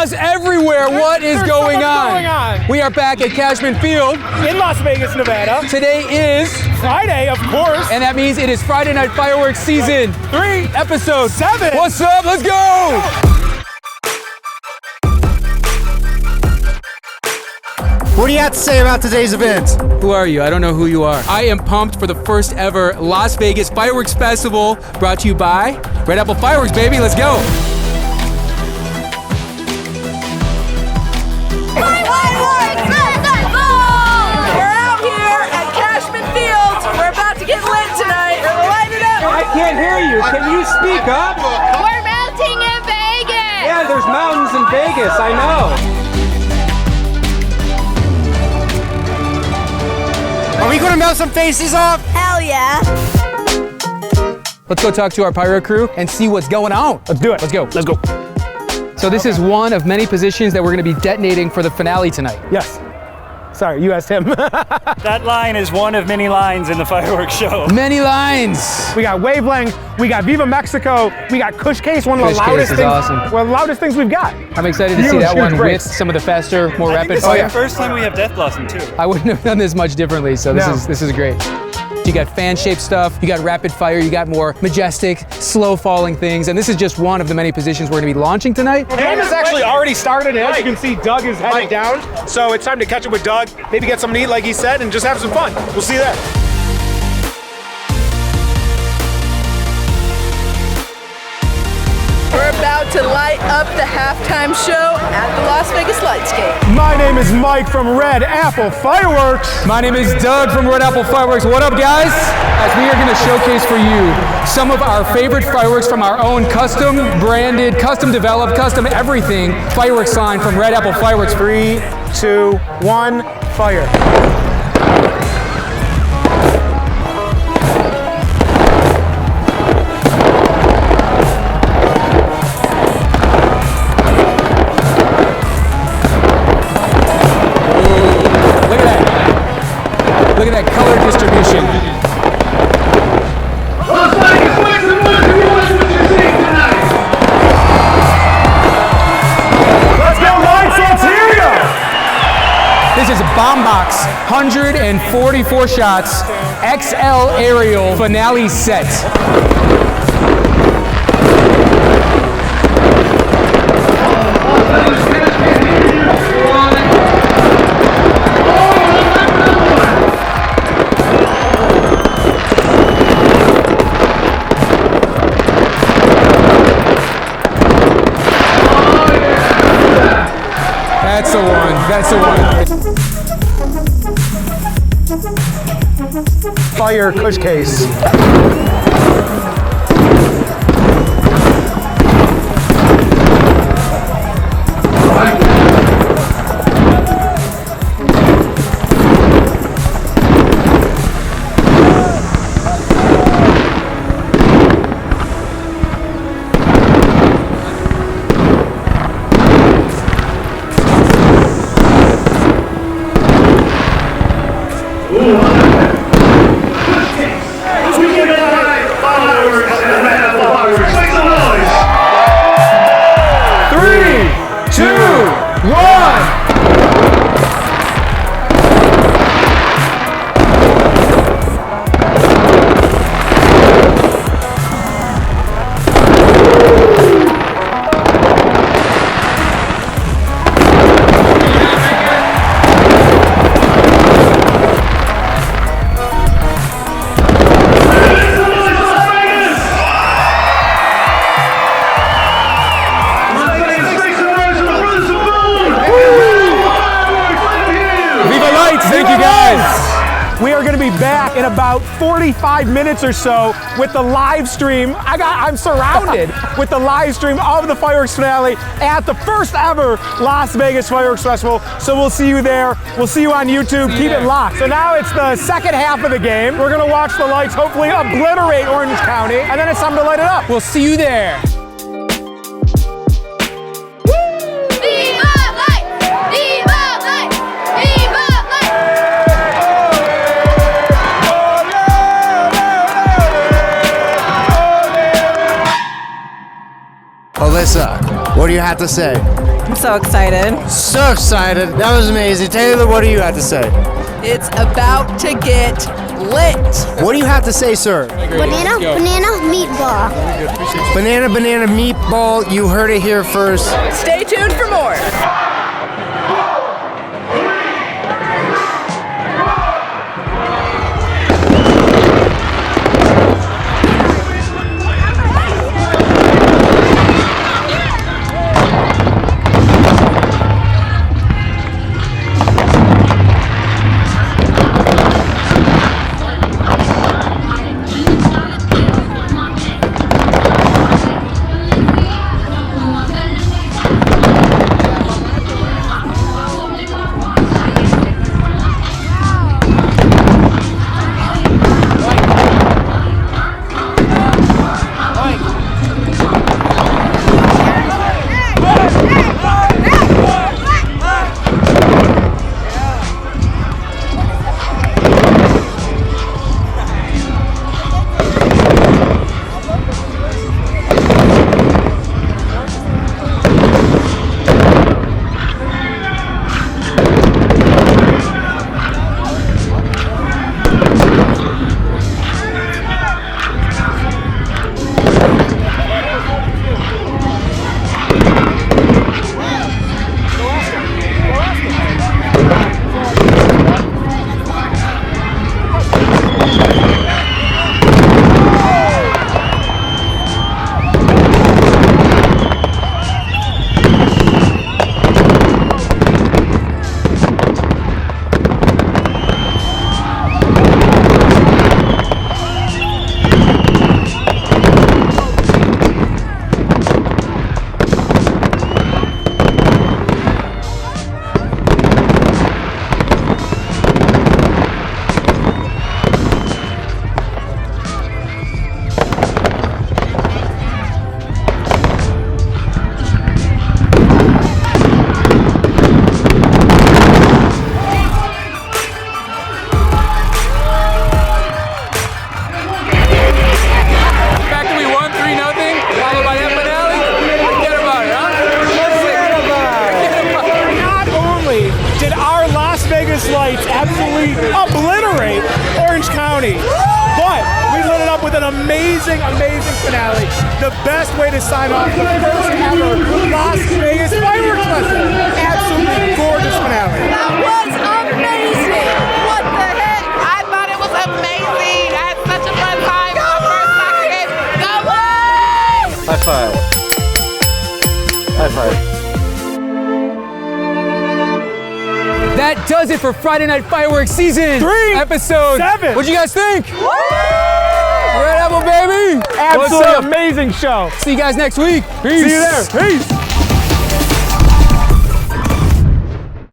chaos everywhere. What is going on? We are back at Cashman Field in Las Vegas, Nevada. Today is Friday, of course. And that means it is Friday Night Fireworks Season 3, Episode 7. What's up? Let's go! What do you have to say about today's event? Who are you? I don't know who you are. I am pumped for the first ever Las Vegas Fireworks Festival, brought to you by RedApple Fireworks, baby. Let's go. Fireworks Festival! We're out here at Cashman Field. We're about to get lit tonight. We're lighting it up. I can't hear you. Can you speak up? We're melting in Vegas. Yeah, there's mountains in Vegas. I know. Are we gonna melt some faces off? Hell yeah. Let's go talk to our pyro crew and see what's going on. Let's do it. Let's go. Let's go. So this is one of many positions that we're gonna be detonating for the finale tonight. Yes. Sorry, you asked him. That line is one of many lines in the fireworks show. Many lines. We got Wavelength, we got Viva Mexico, we got Kush Case, one of the Kush Case loudest is things. awesome. One of the loudest things we've got. I'm excited to see Huge, that huge one breaks. with some of the faster, more rapid This is fire. the first time we have Death Blossom too. I wouldn't have done this much differently, so No. this is great. You got fan-shaped stuff, you got rapid fire, you got more majestic, slow-falling things, and this is just one of the many positions we're gonna be launching tonight. The game has actually already started, and as you can see, Doug is heading down. So it's time to catch up with Doug, maybe get something to eat like he said, and just have some fun. We'll see you there. We're about to light up the halftime show at the Las Vegas Lightscape. My name is Mike from RedApple Fireworks. My name is Doug from RedApple Fireworks. What up, guys? As we are gonna showcase for you some of our favorite fireworks from our own custom branded, custom developed, custom everything fireworks line from RedApple Fireworks. 3, 2, 1, fire. Look at that color distribution. Let's go, lights, let's hear ya! This is Bomb Box, 144 shots, XL aerial finale set. That's the one. That's the one. Fire Kush Case. Thank you, guys. We are going to be back in about 45 minutes or so with the live stream. I'm surrounded with the live stream of the fireworks finale at the first ever Las Vegas Fireworks Festival. So we'll see you there. We'll see you on YouTube. Keep it locked. So now it's the second half of the game. We're going to watch the lights hopefully obliterate Orange County, and then it's time to light it up. We'll see you there. Alyssa, what do you have to say? I'm so excited. So excited. That was amazing. Taylor, what do you have to say? It's about to get lit. What do you have to say, sir? Banana meatball. Banana meatball. You heard it here first. Stay tuned for more. Lights absolutely obliterate Orange County. But we lit it up with an amazing, amazing finale. The best way to sign off the first ever Las Vegas Fireworks Festival. Absolutely gorgeous finale. That was amazing. What the heck? I thought it was amazing. I had such a fun time. My first soccer game. Go away! High five. High five. That does it for Friday Night Fireworks Season 3, Episode 7. What'd you guys think? RedApple, baby! Absolutely amazing show. See you guys next week. Peace. See you there. Peace.